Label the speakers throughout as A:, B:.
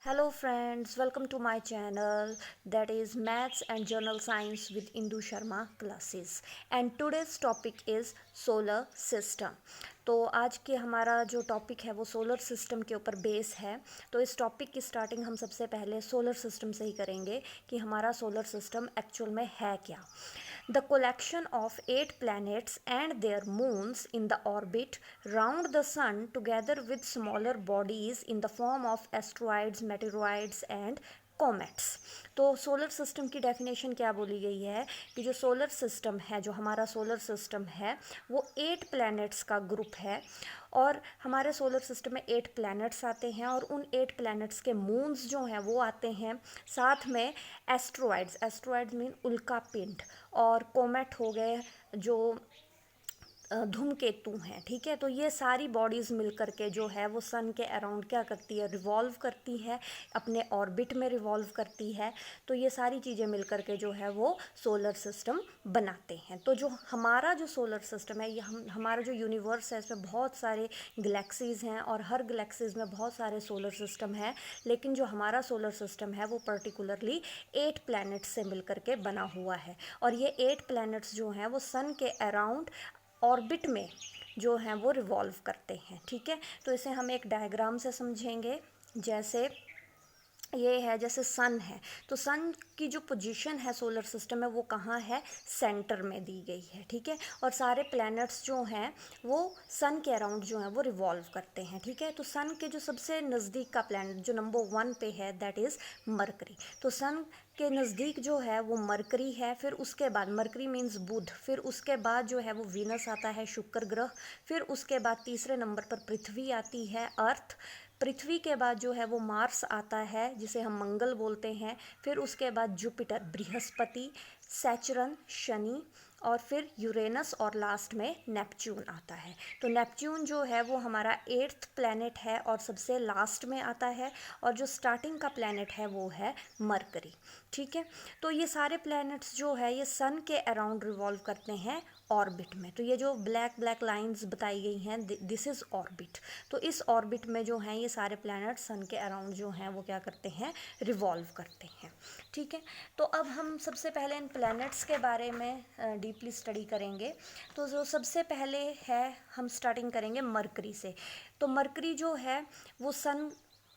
A: Hello friends, welcome to my channel that is Maths and Journal Science with Indu Sharma classes and today's topic is solar system। तो आज के हमारा जो topic है वो solar system के ऊपर बेस है। तो इस टॉपिक की स्टार्टिंग हम सबसे पहले सोलर सिस्टम से ही करेंगे कि हमारा सोलर सिस्टम एक्चुअल में है क्या। The collection of 8 planets and their moons in the orbit round the sun together with smaller bodies in the form of asteroids, meteoroids and comets. तो सोलर सिस्टम की definition क्या बोली गई है कि जो सोलर सिस्टम है, जो हमारा सोलर सिस्टम है वो 8 प्लैनेट्स का ग्रुप है और हमारे सोलर सिस्टम में 8 प्लैनेट्स आते हैं और उन 8 प्लैनेट्स के मून्स जो हैं वो आते हैं, साथ में एस्ट्रॉइड्स मीन उल्का पिंड और कोमेट हो गए जो धूमकेतु हैं। ठीक है, तो ये सारी बॉडीज़ मिल करके जो है वो सन के अराउंड क्या करती है, रिवॉल्व करती है, अपने ऑर्बिट में रिवॉल्व करती है। तो ये सारी चीज़ें मिल करके जो है वो सोलर सिस्टम बनाते हैं। तो जो हमारा जो सोलर सिस्टम है, ये हमारा जो यूनिवर्स है इसमें बहुत सारे गैलेक्सीज़ हैं और हर गैलेक्सीज़ में बहुत सारे सोलर सिस्टम है, लेकिन जो हमारा सोलर सिस्टम है वो पर्टिकुलरली 8 प्लैनेट्स से मिल करके बना हुआ है। और ये 8 प्लैनेट्स जो हैं वो सन के अराउंड ऑर्बिट में जो हैं वो रिवॉल्व करते हैं। ठीक है, तो इसे हम एक डायग्राम से समझेंगे। जैसे ये है, जैसे सन है तो सन की जो पोजीशन है सोलर सिस्टम में वो कहाँ है, सेंटर में दी गई है। ठीक है, और सारे प्लैनेट्स जो हैं वो सन के अराउंड जो हैं वो रिवॉल्व करते हैं। ठीक है, तो सन के जो सबसे नज़दीक का प्लैनेट जो नंबर 1 पे है दैट इज़ मरकरी। तो सन के नज़दीक जो है वो मरकरी है, फिर उसके बाद मरकरी मीन्स बुध, फिर उसके बाद जो है वो वीनस आता है, शुक्र ग्रह, फिर उसके बाद तीसरे नंबर पर पृथ्वी आती है, अर्थ। पृथ्वी के बाद जो है वो मार्स आता है जिसे हम मंगल बोलते हैं, फिर उसके बाद जुपिटर, बृहस्पति, सैचरन, शनि और फिर यूरेनस और लास्ट में नेपच्यून आता है। तो नेपच्यून जो है वो हमारा 8th प्लैनेट है और सबसे लास्ट में आता है, और जो स्टार्टिंग का प्लैनेट है वो है मरकरी। ठीक है, तो ये सारे प्लैनेट्स जो है ये सन के अराउंड रिवॉल्व करते हैं ऑर्बिट में। तो ये जो ब्लैक ब्लैक लाइंस बताई गई हैं दिस इज़ ऑर्बिट। तो इस ऑर्बिट में जो हैं ये सारे प्लैनेट सन के अराउंड जो हैं वो क्या करते हैं, रिवॉल्व करते हैं। ठीक है, तो अब हम सबसे पहले इन प्लैनेट्स के बारे में डीपली स्टडी करेंगे। तो जो सबसे पहले है, हम स्टार्टिंग करेंगे मरकरी से। तो मरकरी जो है वो सन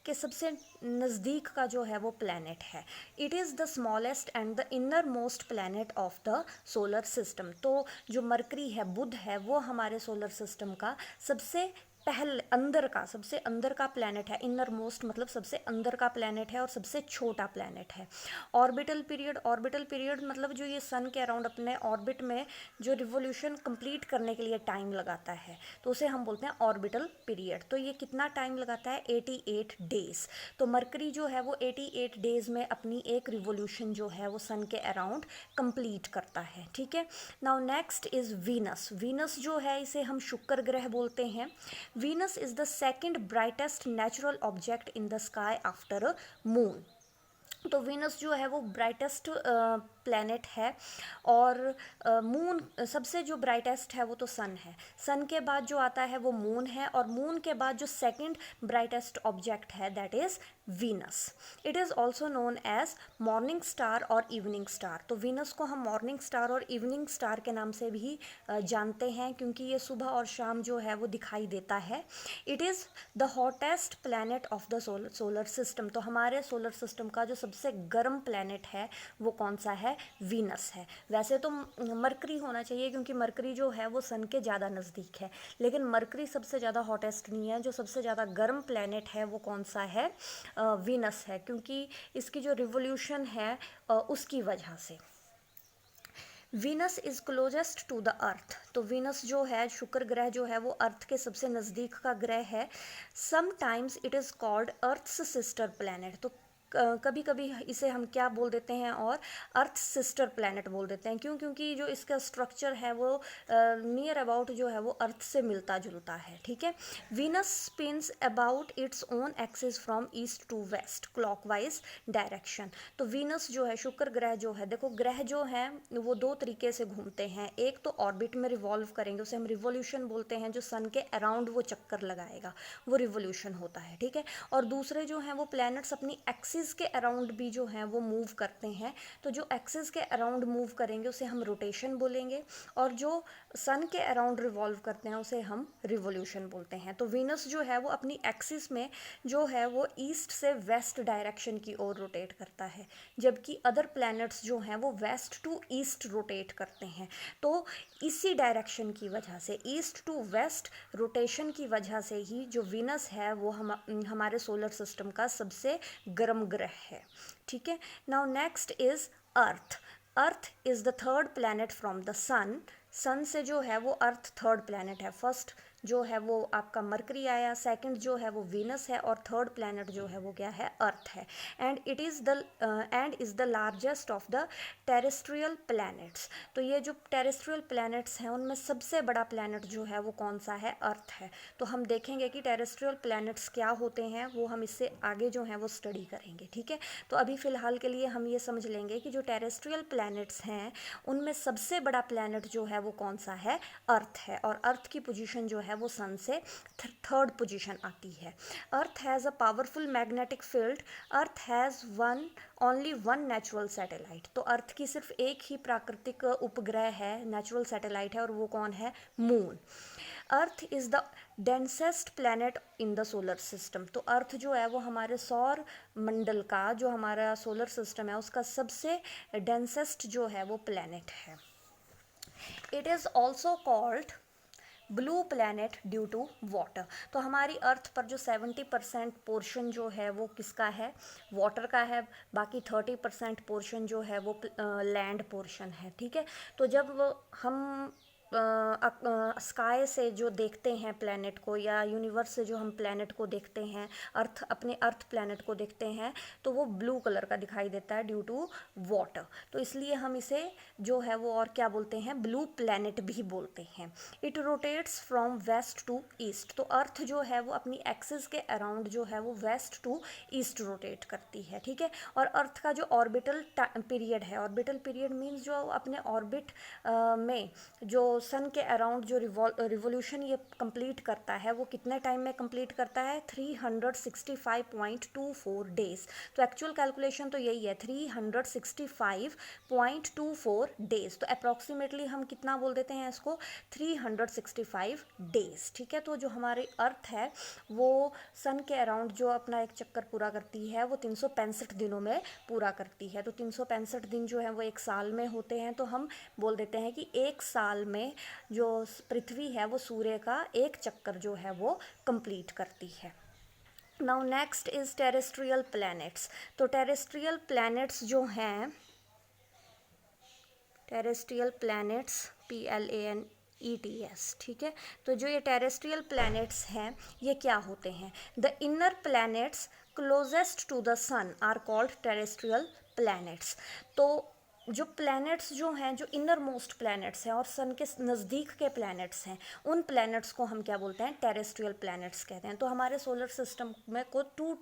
A: के सबसे नज़दीक का जो है वो प्लैनेट है। It is the smallest and the inner most planet of the solar system. तो जो मरकरी है, बुध है, वो हमारे सोलर सिस्टम का सबसे सबसे अंदर का प्लैनेट है। इनर मोस्ट मतलब सबसे अंदर का प्लैनेट है और सबसे छोटा प्लैनेट है। ऑर्बिटल पीरियड मतलब जो ये सन के अराउंड अपने ऑर्बिट में जो रिवोल्यूशन कंप्लीट करने के लिए टाइम लगाता है तो उसे हम बोलते हैं ऑर्बिटल पीरियड। तो ये कितना टाइम लगाता है, 88 डेज। तो मरकरी जो है वो 88 डेज में अपनी एक रिवोल्यूशन जो है वो सन के अराउंड कंप्लीट करता है। ठीक है, नाउ नेक्स्ट इज वीनस जो है इसे हम शुक्र ग्रह बोलते हैं। Venus is the second brightest natural object in the sky after a moon। तो वीनस जो है वो ब्राइटेस्ट प्लैनेट है और मून सबसे जो ब्राइटेस्ट है वो तो सन है। सन के बाद जो आता है वो मून है और मून के बाद जो सेकंड ब्राइटेस्ट ऑब्जेक्ट है that is Venus. It is also known as morning star और इवनिंग स्टार। तो वीनस को हम मॉर्निंग स्टार और इवनिंग स्टार के नाम से भी जानते हैं क्योंकि ये सुबह और शाम जो है वो दिखाई देता है। It is the hottest planet of the solar system. तो हमारे सोलर सिस्टम का जो सबसे गर्म प्लैनेट है वो कौन सा है, वीनस है। वैसे तो मरकरी होना चाहिए क्योंकि मरकरी जो है वो सन के ज़्यादा नज़दीक है, लेकिन मरकरी सबसे ज़्यादा हॉटेस्ट नहीं है। जो सबसे ज़्यादा गर्म प्लैनेट है वो कौन सा है, वीनस है, क्योंकि इसकी जो रिवोल्यूशन है उसकी वजह से। Venus is closest to the earth. तो वीनस जो है, शुक्र ग्रह जो है वो अर्थ के सबसे नज़दीक का ग्रह है। Sometimes it is called earth's sister planet. तो कभी कभी इसे हम क्या बोल देते हैं, और अर्थ सिस्टर प्लैनेट बोल देते हैं। क्यों? क्योंकि जो इसका स्ट्रक्चर है वो नियर अबाउट जो है वो अर्थ से मिलता जुलता है, ठीक है। Venus spins about its own axis from east to west clockwise direction. तो वीनस जो है, शुक्र ग्रह जो है, देखो ग्रह जो है वो दो तरीके से घूमते हैं। एक तो ऑर्बिट में रिवॉल्व करेंगे, उसे हम रिवोल्यूशन बोलते हैं, जो सन के अराउंड वो चक्कर लगाएगा, वो रिवोल्यूशन होता है, ठीक है। और दूसरे जो हैं वो प्लैनेट्स अपनी एक्सिस के अराउंड भी जो हैं वो मूव करते हैं। तो जो एक्सिस के अराउंड मूव करेंगे उसे हम रोटेशन बोलेंगे, और जो सन के अराउंड रिवॉल्व करते हैं उसे हम रिवोल्यूशन बोलते हैं। तो वीनस जो है वो अपनी एक्सिस में जो है वो ईस्ट से वेस्ट डायरेक्शन की ओर रोटेट करता है, जबकि अदर प्लैनेट्स जो हैं वो वेस्ट टू ईस्ट रोटेट करते हैं। तो इसी डायरेक्शन की वजह से, ईस्ट टू वेस्ट रोटेशन की वजह से ही जो वीनस है वो हमारे सोलर सिस्टम का सबसे गर्म ग्रह है, ठीक है। Now next is earth. Earth is the third planet from the sun. Sun से जो है वो अर्थ थर्ड प्लैनेट है। फर्स्ट जो है वो आपका मरकरी आया, सेकंड जो है वो वीनस है, और थर्ड प्लैनेट जो है वो क्या है, अर्थ है। And is the largest of the terrestrial planets. तो ये जो टेरेस्ट्रियल प्लैनेट्स हैं उनमें सबसे बड़ा प्लैनेट जो है वो कौन सा है, अर्थ है। तो हम देखेंगे कि टेरेस्ट्रियल प्लैनेट्स क्या होते हैं, वो हम इससे आगे जो हैं वो स्टडी करेंगे, ठीक है। तो अभी फ़िलहाल के लिए हम ये समझ लेंगे कि जो टेरेस्ट्रियल प्लैनेट्स हैं उनमें सबसे बड़ा प्लैनेट जो है वो कौन सा है, अर्थ है। और अर्थ की पोजीशन जो है वो सन से थर्ड पोजीशन आती है। अर्थ has a powerful magnetic field. Earth has only one natural satellite. तो अर्थ की सिर्फ एक ही प्राकृतिक उपग्रह है, नेचुरल सैटेलाइट है, और वो कौन है, moon. Earth is the densest planet in the solar system. तो अर्थ जो है वो हमारे सौर मंडल का, जो हमारा सोलर सिस्टम है उसका सबसे डेंसेस्ट जो है वो प्लैनेट है। It is also called blue planet due to water. तो हमारी अर्थ पर जो 70% पोर्शन जो है वो किसका है, वाटर का है। बाकी 30% पोर्शन जो है वो लैंड पोर्शन है, ठीक है। तो जब हम स्काई से जो देखते हैं प्लैनेट को, या यूनिवर्स से जो हम प्लैनेट को देखते हैं, अपने अर्थ प्लैनेट को देखते हैं, तो वो ब्लू कलर का दिखाई देता है ड्यू टू वाटर। तो इसलिए हम इसे जो है वो और क्या बोलते हैं, ब्लू प्लैनेट भी बोलते हैं। It rotates from west to east. तो अर्थ जो है वो अपनी एक्सिस के अराउंड जो है वो वेस्ट टू ईस्ट रोटेट करती है, ठीक है। और अर्थ का जो ऑर्बिटल पीरियड है, ऑर्बिटल पीरियड मीन्स जो अपने ऑर्बिट में जो सन के अराउंड जो रिवोल्यूशन ये कंप्लीट करता है, वो कितने टाइम में कंप्लीट करता है, 365.24 डेज। तो एक्चुअल कैलकुलेशन तो यही है, 365.24 डेज। तो अप्रॉक्सीमेटली हम कितना बोल देते हैं इसको, 365 डेज, ठीक है। तो जो हमारी अर्थ है वो सन के अराउंड जो अपना एक चक्कर पूरा करती है वो 365 दिनों में पूरा करती है। तो 365 दिन जो है वो एक साल में होते हैं। तो हम बोल देते हैं कि एक साल में जो पृथ्वी है वो सूर्य का एक चक्कर जो है वो कंप्लीट करती है। Now next is terrestrial planets. तो टेरेस्ट्रियल प्लैनेट्स जो हैं, टेरेस्ट्रियल प्लैनेट्स PLANETS, ठीक है। तो जो ये टेरेस्ट्रियल प्लैनेट्स हैं ये क्या होते हैं, the inner planets closest to the sun are called terrestrial planets. तो जो प्लैनेट्स जो हैं, जो इनर मोस्ट प्लैनेट्स हैं और सन के नज़दीक के प्लैनेट्स हैं, उन प्लैनेट्स को हम क्या बोलते हैं, टेरेस्ट्रियल प्लैनेट्स कहते हैं। तो हमारे सोलर सिस्टम में को 2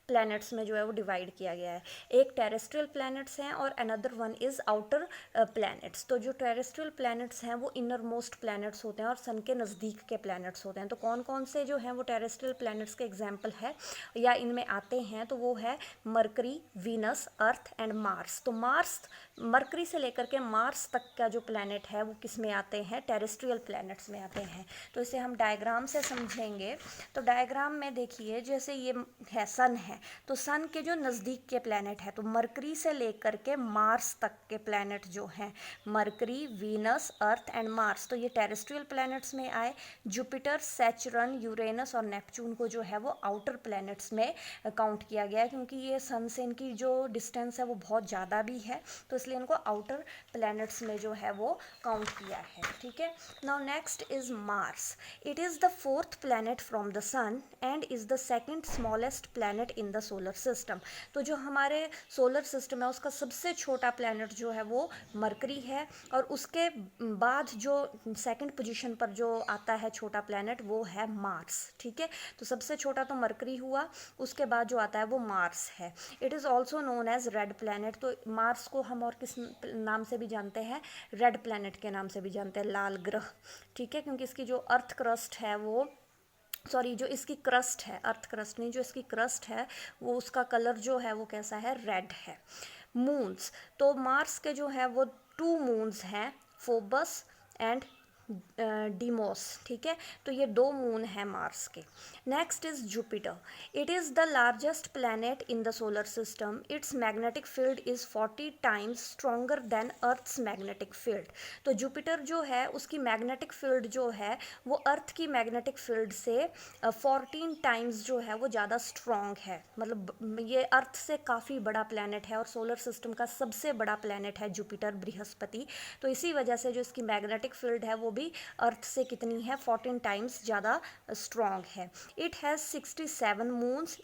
A: प्लैनेट्स में जो है वो डिवाइड किया गया है। एक टेरेस्ट्रियल प्लैनेट्स हैं और another one is outer planets. तो जो टेरेस्ट्रियल प्लैनेट्स हैं वो इनर मोस्ट प्लैनेट्स होते हैं और सन के नज़दीक के प्लैनेट्स होते हैं। तो कौन कौन से जो हैं वो टेरेस्ट्रियल प्लैनेट्स के एग्जाम्पल है या इनमें आते हैं, तो वो है mercury, Venus, earth and Mars. तो मार्स, मरकरी से लेकर के मार्स तक का जो प्लैनेट है वो किस में आते हैं, टेरेस्ट्रियल प्लैनेट्स में आते हैं। तो इसे हम डायग्राम से समझेंगे। तो डायग्राम में देखिए, जैसे ये है सन है, तो सन के जो नज़दीक के प्लैनेट है, तो मरकरी से लेकर के मार्स तक के प्लैनेट जो हैं, mercury, Venus, earth and Mars, तो ये टेरेस्ट्रियल प्लैनेट्स में आए। जुपिटर, सैचरन, यूरेनस और नेपच्यून को जो है वो आउटर प्लैनेट्स में काउंट किया गया है, क्योंकि ये सन से इनकी जो डिस्टेंस है वो बहुत ज़्यादा भी है, तो इसलिए इनको आउटर प्लैनेट्स में जो है वो काउंट किया है, ठीक है। Now next is Mars. It is the 4th planet from the sun and is the second smallest planet planet in the solar system. तो जो हमारे सोलर सिस्टम है उसका सबसे छोटा प्लैनेट जो है वो मरकरी है, और उसके बाद जो सेकंड पोजीशन पर जो आता है छोटा प्लैनेट वो है मार्स। ठीक है, तो सबसे छोटा तो मरकरी हुआ, उसके बाद जो आता है वो मार्स है। It is also known as red planet. तो मार्स को हम और किस नाम से भी जानते हैं? रेड प्लैनेट के नाम से भी जानते हैं, लाल ग्रह। ठीक है, क्योंकि इसकी जो अर्थ क्रस्ट है वो, सॉरी, जो इसकी क्रस्ट है, अर्थ क्रस्ट नहीं, जो इसकी क्रस्ट है वो, उसका कलर जो है वो कैसा है? रेड है। मून्स, तो मार्स के जो है वो 2 मून्स हैं, फोबस एंड डीमोस। ठीक है, तो ये 2 मून है मार्स के। Next is Jupiter. It is the largest planet in the solar system. Its magnetic field is 40 times stronger than earth's magnetic field. तो जुपिटर जो है उसकी मैग्नेटिक फील्ड जो है वो अर्थ की मैग्नेटिक फील्ड से 14 टाइम्स जो है वो ज़्यादा स्ट्रॉन्ग है। मतलब ये अर्थ से काफ़ी बड़ा प्लैनेट है और सोलर सिस्टम का सबसे बड़ा प्लैनेट है जुपिटर, बृहस्पति। तो इसी वजह से जो इसकी मैग्नेटिक फील्ड है वो भी अर्थ से कितनी है? 14 टाइम्स ज़्यादा स्ट्रॉन्ग है। It has 67 moons.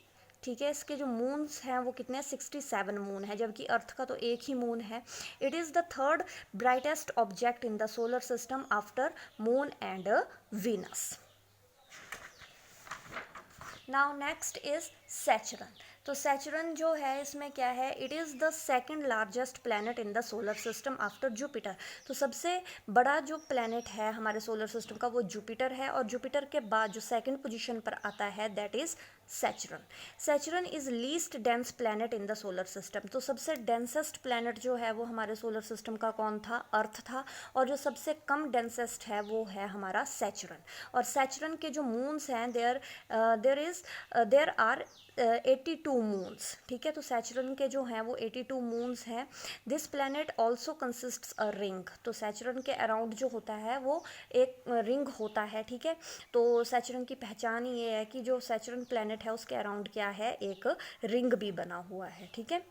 A: ठीक है, इसके जो मून्स हैं वो कितने? 67 मून है, जबकि अर्थ का तो एक ही मून है। It is the third brightest object in the solar system after moon and Venus. Now next is Saturn. तो सैचरन जो है इसमें क्या है? It is the second largest planet in the solar system after Jupiter. तो सबसे बड़ा जो प्लैनेट है हमारे सोलर सिस्टम का वो जुपिटर है, और जुपिटर के बाद जो सेकंड पोजीशन पर आता है that is Saturn. Saturn is least dense planet in the solar system. तो सबसे डेंसेस्ट प्लैनेट जो है वो हमारे सोलर सिस्टम का कौन था? अर्थ था। और जो सबसे कम डेंसेस्ट है वो है हमारा सैचरन। और सैचरन के जो मून्स हैं देयर आर 82 मून्स। ठीक है, तो सैचरन के जो हैं वो 82 मून्स हैं। This planet also consists a ring. तो सैचरन के अराउंड जो होता है वो एक रिंग होता है। ठीक है, तो सैचरन की पहचान ये है कि जो सैचरन प्लैनेट है उसके अराउंड क्या है? एक रिंग भी बना हुआ है। ठीक है,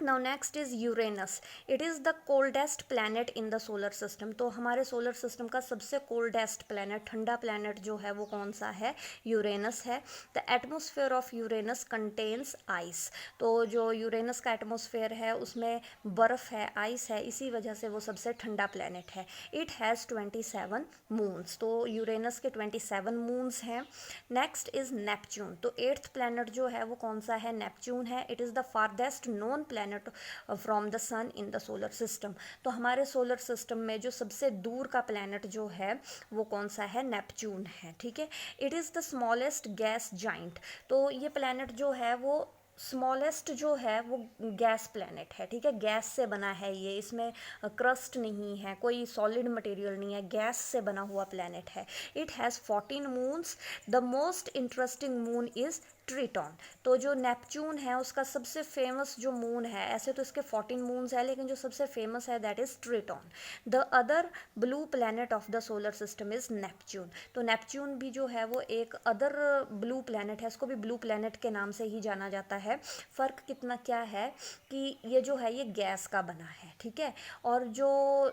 A: now next is Uranus. It is the coldest planet in the solar system. तो हमारे सोलर सिस्टम का सबसे कोल्डेस्ट प्लैनेट, ठंडा प्लैनेट जो है वो कौन सा है? यूरेनस है। The atmosphere of Uranus contains ice. तो जो यूरेनस का एटमोसफेयर है उसमें बर्फ़ है, आइस है, इसी वजह से वो सबसे ठंडा प्लैनेट है। It has 27 moons. तो यूरेनस के 27 मून्स हैं। Next is Neptune. तो 8th प्लैनेट जो है वो कौन सा है? नेपच्यून है। It is the farthest known planet from the sun in the solar system. तो हमारे सोलर सिस्टम में जो सबसे दूर का प्लैनेट जो है वो कौन सा है? नेपच्यून है। ठीक है, it is the smallest gas giant. तो ये प्लैनेट जो है वो स्मॉलेस्ट जो है वो गैस प्लैनेट है। ठीक है, गैस से बना है ये, इसमें क्रस्ट नहीं है, कोई सॉलिड मटेरियल नहीं है, गैस से बना हुआ प्लैनेट है। It has 14 moons. The most interesting moon is Triton. तो जो नेपच्यून है उसका सबसे फेमस जो मून है, ऐसे तो इसके 14 मून्स है लेकिन जो सबसे फेमस है that is Triton. The other blue planet of the solar system is Neptune. तो नेपच्यून भी जो है वो एक अदर ब्लू प्लैनेट है, इसको भी ब्लू प्लैनेट के नाम से ही जाना जाता है। फ़र्क कितना क्या है कि ये जो है ये गैस का बना है। ठीक है, और जो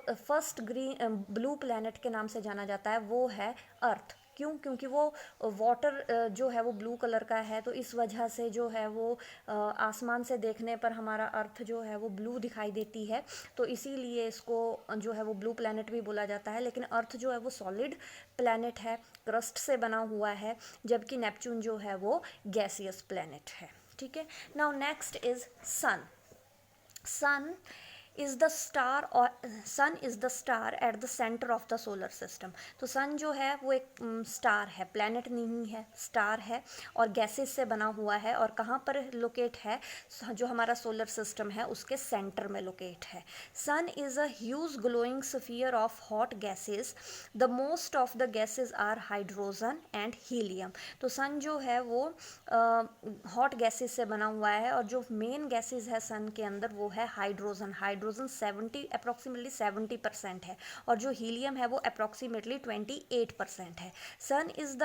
A: फर्स्ट ग्रीन ब्लू प्लैनेट के नाम से जाना जाता है वो है अर्थ। क्यों? क्योंकि वो वाटर जो है वो ब्लू कलर का है, तो इस वजह से जो है वो आसमान से देखने पर हमारा अर्थ जो है वो ब्लू दिखाई देती है, तो इसीलिए इसको जो है वो ब्लू प्लैनेट भी बोला जाता है। लेकिन अर्थ जो है वो सॉलिड प्लैनेट है, क्रस्ट से बना हुआ है, जबकि नेपच्यून जो है वो गैसियस प्लैनेट है। ठीक है, now next is sun. Sun is the star, और sun is the star at the centre of the solar system. तो सन जो है वो एक स्टार है, प्लैनेट नहीं है, स्टार है और गैसेस से बना हुआ है। और कहाँ पर लोकेट है? जो हमारा सोलर सिस्टम है उसके सेंटर में लोकेट है। Sun is a huge glowing sphere of hot gases. The most of the gases are hydrogen and helium. तो सन जो है वो हॉट गैसेस से बना हुआ है, और जो मेन गैसेस है सन के अंदर वो है हाइड्रोजन। हाइड्रोजन 70 अप्रॉक्सीमेटली 70% है, और जो हीलियम है वो अप्रॉक्सीमेटली 28% है। Sun is the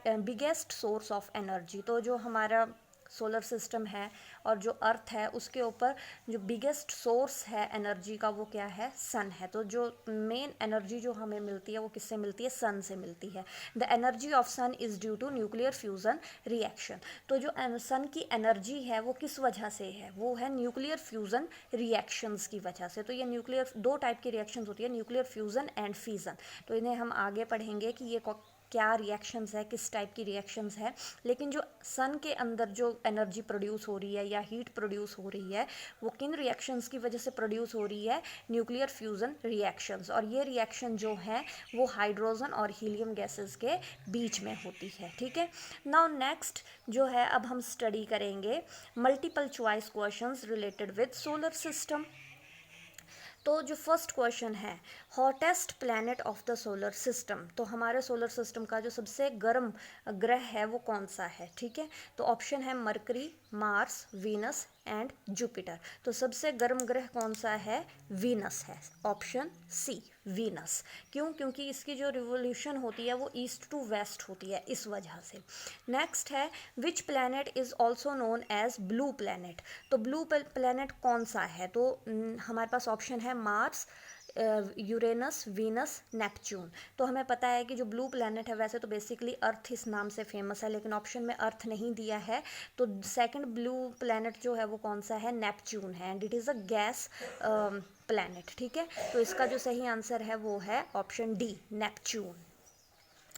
A: biggest source of energy. तो जो हमारा सोलर सिस्टम है और जो अर्थ है उसके ऊपर जो बिगेस्ट सोर्स है एनर्जी का वो क्या है, सन है। तो जो मेन एनर्जी जो हमें मिलती है वो किससे मिलती है, सन से मिलती है। The energy of sun is due to nuclear fusion reaction. तो जो सन की एनर्जी है वो किस वजह से है, वो है न्यूक्लियर फ्यूज़न रिएक्शंस की वजह से। तो ये न्यूक्लियर, दो टाइप की रिएक्शंस होती है, न्यूक्लियर फ्यूज़न एंड फिजन। तो इन्हें हम आगे पढ़ेंगे कि ये क्या रिएक्शंस है, किस टाइप की रिएक्शंस है। लेकिन जो सन के अंदर जो एनर्जी प्रोड्यूस हो रही है या हीट प्रोड्यूस हो रही है वो किन रिएक्शंस की वजह से प्रोड्यूस हो रही है, न्यूक्लियर फ्यूज़न रिएक्शंस। और ये रिएक्शन जो है वो हाइड्रोजन और हीलियम गैसेस के बीच में होती है। ठीक है, नाउ नेक्स्ट जो है अब हम स्टडी करेंगे multiple choice questions related with solar system. तो जो फर्स्ट क्वेश्चन है, hottest planet of the solar system, तो हमारे सोलर सिस्टम का जो सबसे गर्म ग्रह है वो कौन सा है। ठीक है, तो ऑप्शन है mercury, Mars, Venus and Jupiter. तो सबसे गर्म ग्रह कौन सा है, वीनस है, ऑप्शन सी वीनस। क्यों, क्योंकि इसकी जो रिवोल्यूशन होती है वो ईस्ट टू वेस्ट होती है, इस वजह से। नेक्स्ट है which planet is also known as blue planet. तो ब्लू प्लैनेट कौन सा है, तो हमारे पास ऑप्शन है मार्स, यूरेनस, वीनस, नेपच्यून। तो हमें पता है कि जो ब्लू प्लैनेट है वैसे तो बेसिकली अर्थ इस नाम से फेमस है, लेकिन ऑप्शन में अर्थ नहीं दिया है। तो सेकंड ब्लू प्लैनेट जो है वो कौन सा है, नेपच्यून है, and it is a gas planet. ठीक है, तो इसका जो सही आंसर है वो है option D, Neptune.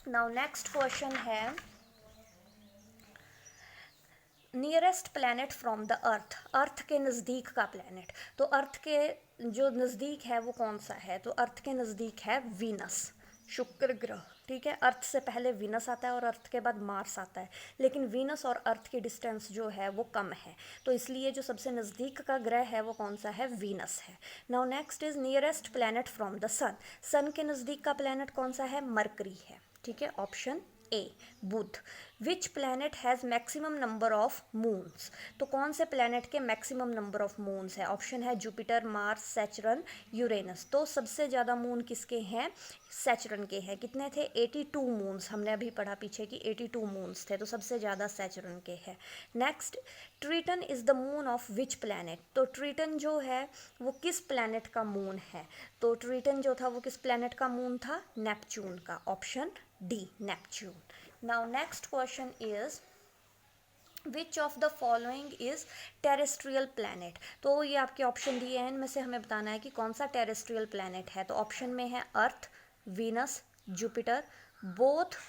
A: Now next question है nearest planet from the earth, earth के नज़दीक का प्लैनेट। तो अर्थ के जो नज़दीक है वो कौन सा है, तो अर्थ के नज़दीक है वीनस, शुक्र ग्रह। ठीक है, अर्थ से पहले वीनस आता है और अर्थ के बाद मार्स आता है, लेकिन वीनस और अर्थ की डिस्टेंस जो है वो कम है, तो इसलिए जो सबसे नज़दीक का ग्रह है वो कौन सा है, वीनस है। Now next is nearest planet from the sun, sun के नज़दीक का प्लैनेट कौन सा है, मरकरी है। ठीक है, option A Budh. Which planet has maximum number of moons, तो कौन से प्लैनेट के मैक्सिमम नंबर ऑफ मून्स है, ऑप्शन है जुपिटर, मार्स, सैचरन, यूरेनस। तो सबसे ज़्यादा मून किसके हैं, सैचरन के हैं। कितने थे, 82 मून्स, हमने अभी पढ़ा पीछे कि 82 मून्स थे, तो सबसे ज़्यादा सैचरन के हैं। Next, Triton is the moon of which planet, तो ट्रिटन जो है वो किस प्लैनेट का मून है, तो ट्रिटन जो था वो किस प्लैनेट का मून था, नेपच्यून का, option D, Neptune. Now next question is which of the following is terrestrial planet. तो ये आपके ऑप्शन दिए हैं, इनमें से हमें बताना है कि कौन सा टेरेस्ट्रियल प्लैनेट है। तो ऑप्शन में है earth, Venus, Jupiter, both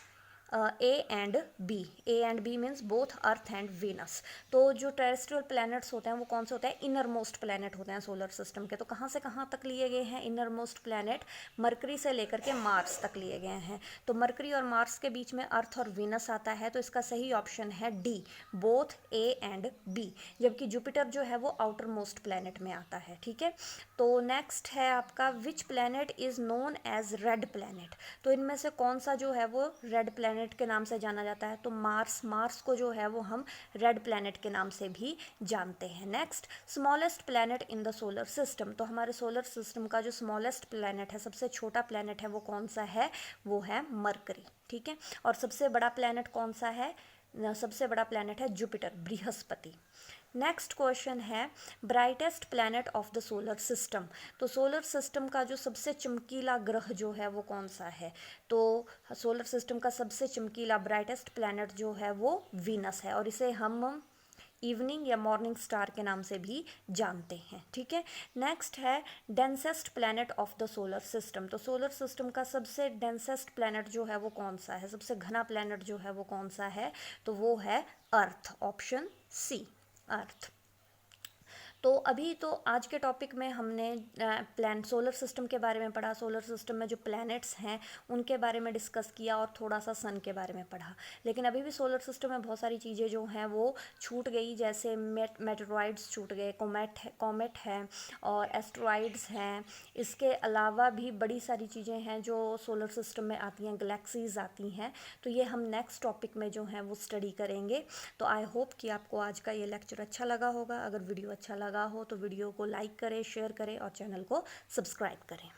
A: A and B. A and B means both earth and Venus. तो जो टेरेस्ट्रियल प्लैनेट्स होते हैं वो कौन से होते हैं, इनर मोस्ट प्लैनेट होते हैं सोलर सिस्टम के। तो कहाँ से कहाँ तक लिए गए हैं इनर मोस्ट प्लैनेट, मरकरी से लेकर के मार्स तक लिए गए हैं। तो मरकरी और मार्स के बीच में अर्थ और वीनस आता है, तो इसका सही ऑप्शन है D, both A and B. जबकि जुपिटर जो है वो आउटर मोस्ट प्लैनेट में आता है। ठीक है, तो नेक्स्ट है आपका which planet is known as red planet. तो इनमें से कौन सा जो है वो रेड प्लैनेट के नाम से जाना जाता है, तो मार्स, मार्स को जो है वो हम रेड प्लैनेट के नाम से भी जानते हैं। Next, smallest planet in the solar system. तो हमारे सोलर सिस्टम का जो स्मॉलेस्ट प्लैनेट है, सबसे छोटा प्लैनेट है, वो कौन सा है, वो है मरकरी। ठीक है, और सबसे बड़ा प्लैनेट कौन सा है, सबसे बड़ा प्लैनेट है जुपिटर, बृहस्पति। नेक्स्ट क्वेश्चन है brightest planet of the solar system. तो सोलर सिस्टम का जो सबसे चमकीला ग्रह जो है वो कौन सा है, तो सोलर सिस्टम का सबसे चमकीला ब्राइटेस्ट प्लैनेट जो है वो वीनस है, और इसे हम इवनिंग या मॉर्निंग स्टार के नाम से भी जानते हैं। ठीक है, नेक्स्ट है densest planet of the solar system. तो सोलर सिस्टम का सबसे डेंसेस्ट प्लैनेट जो है वो कौन सा है, सबसे घना प्लैनेट जो है वो कौन सा है, तो वो है अर्थ, ऑप्शन सी, अर्थ। तो अभी तो आज के टॉपिक में हमने सोलर सिस्टम के बारे में पढ़ा, सोलर सिस्टम में जो प्लैनेट्स हैं उनके बारे में डिस्कस किया और थोड़ा सा सन के बारे में पढ़ा। लेकिन अभी भी सोलर सिस्टम में बहुत सारी चीज़ें जो हैं वो छूट गई, जैसे मेटेरॉइड्स छूट गए, कॉमेट है और एस्ट्रॉइड्स हैं। इसके अलावा भी बड़ी सारी चीज़ें हैं जो सोलर सिस्टम में आती हैं, गैलेक्सीज आती हैं। तो ये हम नेक्स्ट टॉपिक में जो हैं वो स्टडी करेंगे। तो आई होप कि आपको आज का ये लेक्चर अच्छा लगा होगा। अगर वीडियो अच्छा लगा हो तो वीडियो को लाइक करें, शेयर करें और चैनल को सब्सक्राइब करें।